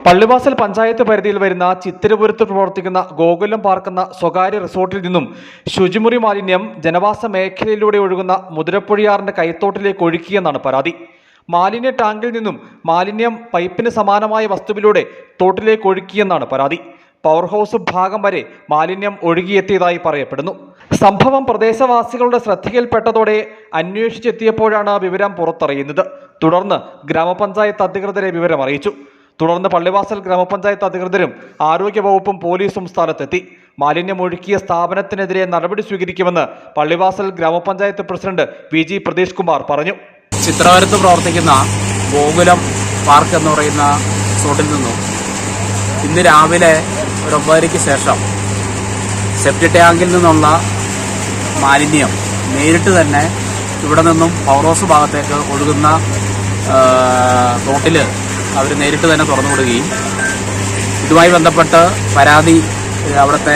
പള്ളിവാസൽ പഞ്ചായത്ത് പരിധിയിൽ വരുന്ന ചിത്തിരപുരത്ത് പ്രവർത്തിക്കുന്ന ഗോകുലം പാർക്ക് എന്ന സ്വകാര്യ റിസോർട്ടിൽ നിന്നും ശുചിമുറി മാലിന്യം ജനവാസ മേഖലയിലൂടെ ഒഴുകുന്ന മുതിരപ്പുഴയാറിന്റെ കൈത്തോട്ടിലേക്ക് ഒഴുക്കിയെന്നാണ് പരാതി. മാലിന്യ ടാങ്കിൽ നിന്നും മാലിന്യം പൈപ്പിന് സമാനമായ വസ്തുവിലൂടെ തോട്ടിലേക്ക് ഒഴുക്കിയെന്നാണ് പരാതി. പവർ ഹൗസ് ഭാഗം വരെ മാലിന്യം ഒഴുകിയെത്തിയതായി പറയപ്പെടുന്നു. സംഭവം പ്രദേശവാസികളുടെ ശ്രദ്ധയിൽപ്പെട്ടതോടെ അന്വേഷിച്ചെത്തിയപ്പോഴാണ് വിവരം പുറത്തറിയുന്നത്. തുടർന്ന് ഗ്രാമപഞ്ചായത്ത് അധികൃതരെ വിവരം അറിയിച്ചു. തുടർന്ന് പള്ളിവാസൽ ഗ്രാമപഞ്ചായത്ത് അധികൃതരും ആരോഗ്യവകുപ്പും പോലീസും സ്ഥലത്തെത്തി. മാലിന്യം ഒഴുക്കിയ സ്ഥാപനത്തിനെതിരെ നടപടി സ്വീകരിക്കുമെന്ന് പള്ളിവാസൽ ഗ്രാമപഞ്ചായത്ത് പ്രസിഡന്റ് VG പ്രതീഷ് കുമാർ പറഞ്ഞു. ചിത്രപുരത്ത് പ്രവർത്തിക്കുന്ന ഗോകുലം പാർക്ക് എന്ന് പറയുന്ന റിസോർട്ടിൽ നിന്നും ഇന്ന് രാവിലെ ഒരു 9:30 ശേഷം സെപ്റ്റിക് ടാങ്കിൽ നിന്നുള്ള മാലിന്യം നേരിട്ട് തന്നെ ഇവിടെ നിന്നും പവർ ഹൗസ് ഭാഗത്തേക്ക് ഒഴുകുന്ന തോട്ടിൽ അവർ നേരിട്ട് തന്നെ തുറന്നുവിടുകയും ഇതുമായി ബന്ധപ്പെട്ട് പരാതി അവിടുത്തെ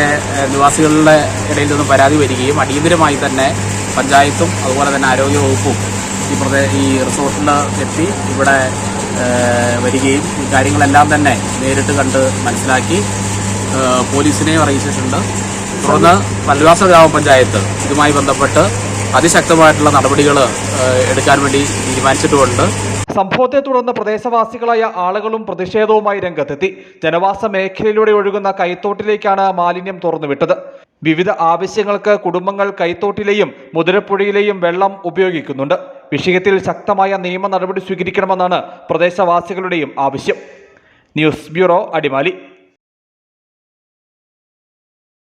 നിവാസികളുടെ ഇടയിൽ നിന്നും പരാതി വരികയും അടിയന്തരമായി തന്നെ പഞ്ചായത്തും അതുപോലെ തന്നെ ആരോഗ്യവകുപ്പും ഈ റിസോർട്ടിൽ എത്തി ഇവിടെ വരികയും ഈ കാര്യങ്ങളെല്ലാം തന്നെ നേരിട്ട് കണ്ട് മനസ്സിലാക്കി പോലീസിനെയും അറിയിച്ചിട്ടുണ്ട്. തുടർന്ന് പള്ളിവാസൽ ഗ്രാമപഞ്ചായത്ത് ഇതുമായി ബന്ധപ്പെട്ട് അതിശക്തമായിട്ടുള്ള നടപടികൾ എടുക്കാൻ വേണ്ടി തീരുമാനിച്ചിട്ടുമുണ്ട്. സംഭവത്തെ തുടർന്ന് പ്രദേശവാസികളായ ആളുകളും പ്രതിഷേധവുമായി രംഗത്തെത്തി. ജനവാസ മേഖലയിലൂടെ ഒഴുകുന്ന കൈത്തോട്ടിലേക്കാണ് മാലിന്യം തുറന്നുവിട്ടത്. വിവിധ ആവശ്യങ്ങൾക്ക് കുടുംബങ്ങൾ കൈത്തോട്ടിലെയും മുതിരപ്പുഴയിലെയും വെള്ളം ഉപയോഗിക്കുന്നുണ്ട്. വിഷയത്തിൽ ശക്തമായ നിയമ നടപടി സ്വീകരിക്കണമെന്നാണ് പ്രദേശവാസികളുടെയും ആവശ്യം. News bureau, Adimali.